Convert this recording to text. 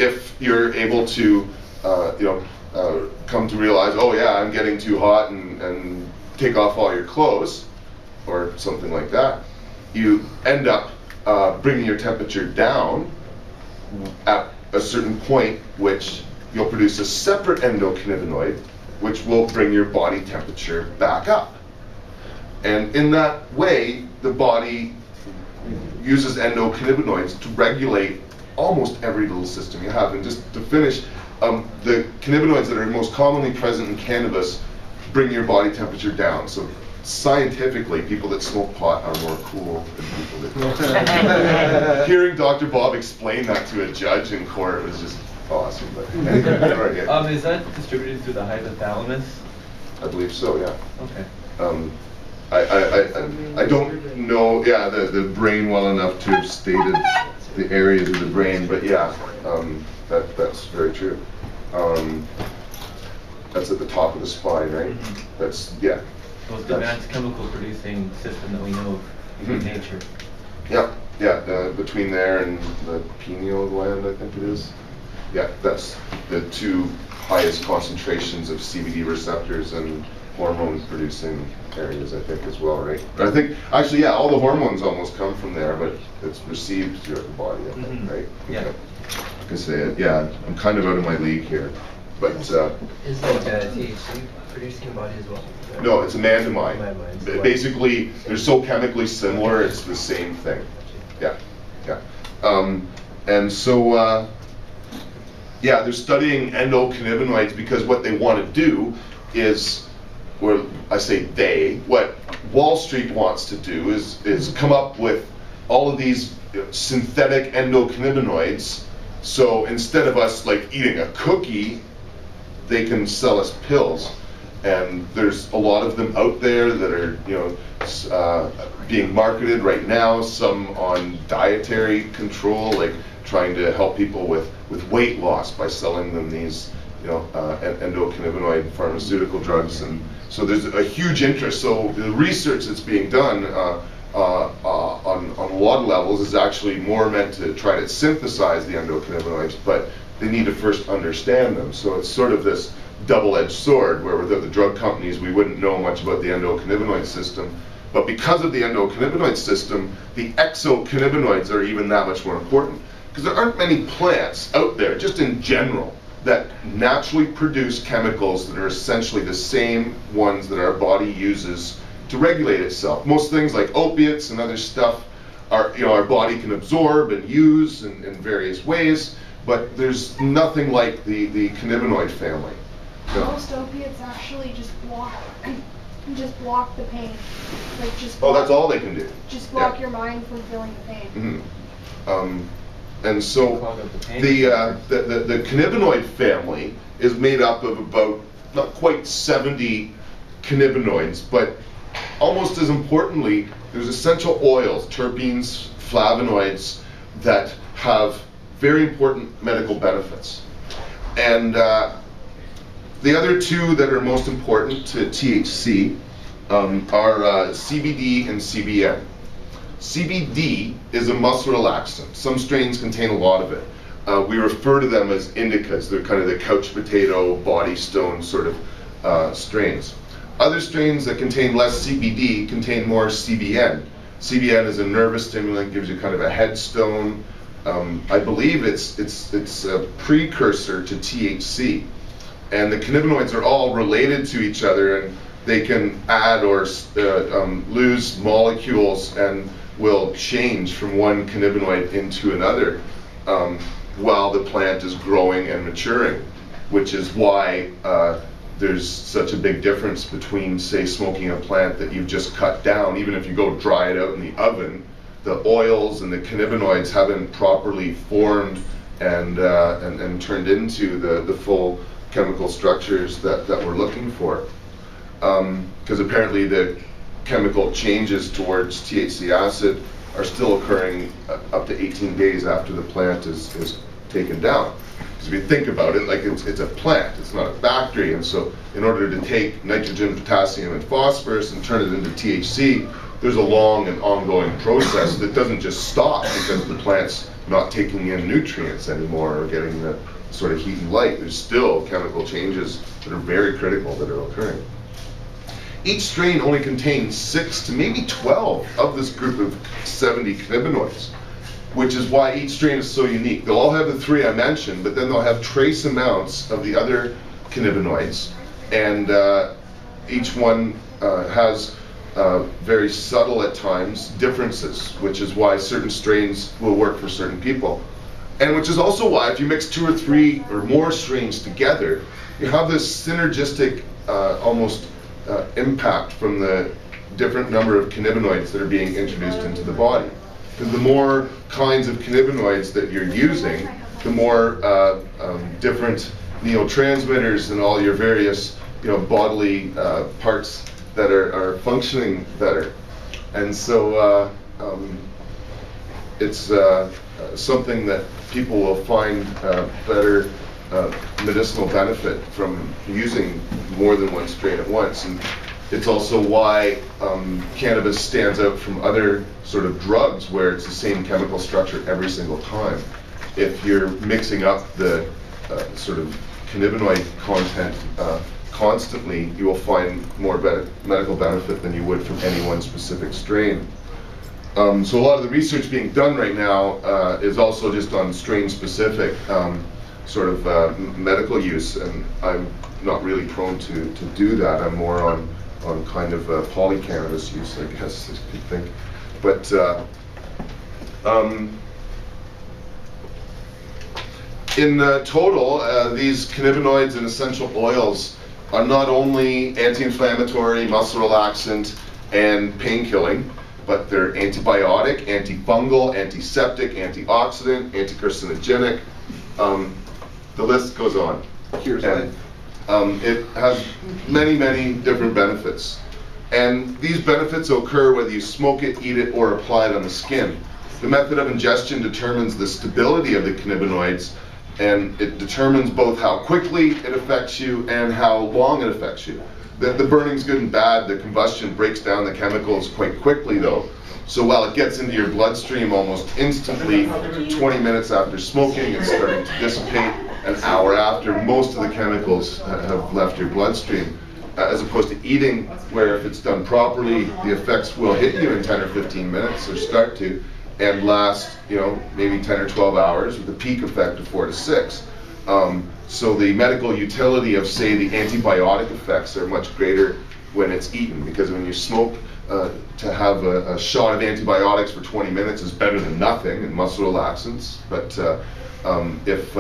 if you're able to, come to realize, oh yeah, I'm getting too hot, and take off all your clothes, or something like that, you end up bringing your temperature down at a certain point, which you'll produce a separate endocannabinoid, which will bring your body temperature back up. And in that way, the body uses endocannabinoids to regulate almost every little system you have. And just to finish, the cannabinoids that are most commonly present in cannabis bring your body temperature down. So scientifically, people that smoke pot are more cool than people that hearing Dr. Bob explain that to a judge in court was just awesome. But is that distributed through the hypothalamus? I believe so, yeah. Okay. I don't know, the brain well enough to have stated the areas of the brain, but yeah, that's very true. That's at the top of the spine, right? That's, yeah. So it's the advanced chemical producing system that we know of in nature. Yeah, between there and the pineal gland, I think it is. Yeah, that's the two highest concentrations of CBD receptors and hormone producing areas, I think, as well, right? But I think, actually, yeah, all the hormones almost come from there, but it's received throughout the body, I think, right? Yeah. I can say it, yeah, I'm kind of out of my league here. But is like THC producing in the body as well? No, it's anandamide. Basically, they're so chemically similar, it's the same thing. Yeah. And so, they're studying endocannabinoids because what they want to do is, or I say they, what Wall Street wants to do is come up with all of these synthetic endocannabinoids. So instead of us like eating a cookie, they can sell us pills. And there's a lot of them out there that are, being marketed right now. Some on dietary control, like trying to help people with weight loss by selling them these, endocannabinoid pharmaceutical drugs. And so there's a huge interest. So the research that's being done on a lot of levels is actually more meant to try to synthesize the endocannabinoids, but they need to first understand them. So it's sort of this double-edged sword where without the drug companies we wouldn't know much about the endocannabinoid system. But because of the endocannabinoid system, the exocannabinoids are even that much more important. Because there aren't many plants out there, just in general, that naturally produce chemicals that are essentially the same ones that our body uses to regulate itself. Most things like opiates and other stuff are, our body can absorb and use in various ways, but there's nothing like the cannabinoid family. Most opiates actually just block the pain. Like that's all they can do. Just block your mind from feeling the pain. And so the cannabinoid family is made up of about not quite 70 cannabinoids, but almost as importantly, there's essential oils, terpenes, flavonoids that have very important medical benefits. And the other two that are most important to THC are CBD and CBN. CBD is a muscle relaxant. Some strains contain a lot of it. We refer to them as indicas. They're kind of the couch potato, body stone sort of strains. Other strains that contain less CBD contain more CBN. CBN is a nervous stimulant, gives you kind of a headstone. I believe it's a precursor to THC. And the cannabinoids are all related to each other, and they can add or lose molecules and will change from one cannabinoid into another while the plant is growing and maturing, which is why there's such a big difference between, say, smoking a plant that you've just cut down. Even if you go dry it out in the oven, the oils and the cannabinoids haven't properly formed and turned into the full chemical structures that we're looking for. Because apparently the chemical changes towards THC acid are still occurring up to 18 days after the plant is taken down. Because if you think about it, like it's a plant, it's not a factory, and so in order to take nitrogen, potassium, and phosphorus and turn it into THC, there's a long and ongoing process that doesn't just stop because the plant's not taking in nutrients anymore or getting the sort of heat and light. There's still chemical changes that are very critical that are occurring. Each strain only contains 6 to maybe 12 of this group of 70 cannabinoids, which is why each strain is so unique. They'll all have the 3 I mentioned, but then they'll have trace amounts of the other cannabinoids, and each one has very subtle at times differences, which is why certain strains will work for certain people. And which is also why if you mix 2 or 3 or more strains together, you have this synergistic almost impact from the different number of cannabinoids that are being introduced into the body. Because the more kinds of cannabinoids that you're using, the more different neurotransmitters and all your various bodily parts that are functioning better. And so it's something that people will find better medicinal benefit from using more than one strain at once. And it's also why cannabis stands out from other sort of drugs where it's the same chemical structure every single time. If you're mixing up the sort of cannabinoid content constantly, you will find more medical benefit than you would from any one specific strain. So a lot of the research being done right now is also just on strain-specific sort of medical use, and I'm not really prone to do that. I'm more on kind of polycannabis use, I guess you could think. But in total, these cannabinoids and essential oils are not only anti-inflammatory, muscle relaxant, and pain-killing, but they're antibiotic, antifungal, antiseptic, antioxidant, anticarcinogenic. The list goes on. And it has many, many different benefits. And these benefits occur whether you smoke it, eat it, or apply it on the skin. The method of ingestion determines the stability of the cannabinoids, and it determines both how quickly it affects you and how long it affects you. The burning's good and bad. The combustion breaks down the chemicals quite quickly, though. So while it gets into your bloodstream almost instantly, 20 minutes after smoking, it's starting to dissipate. An hour after, most of the chemicals have left your bloodstream, as opposed to eating, where if it's done properly, the effects will hit you in 10 or 15 minutes, or start to, and last, maybe 10 or 12 hours, with a peak effect of 4 to 6. So the medical utility of, say, the antibiotic effects are much greater when it's eaten, because when you smoke, to have a shot of antibiotics for 20 minutes is better than nothing, and muscle relaxants. But if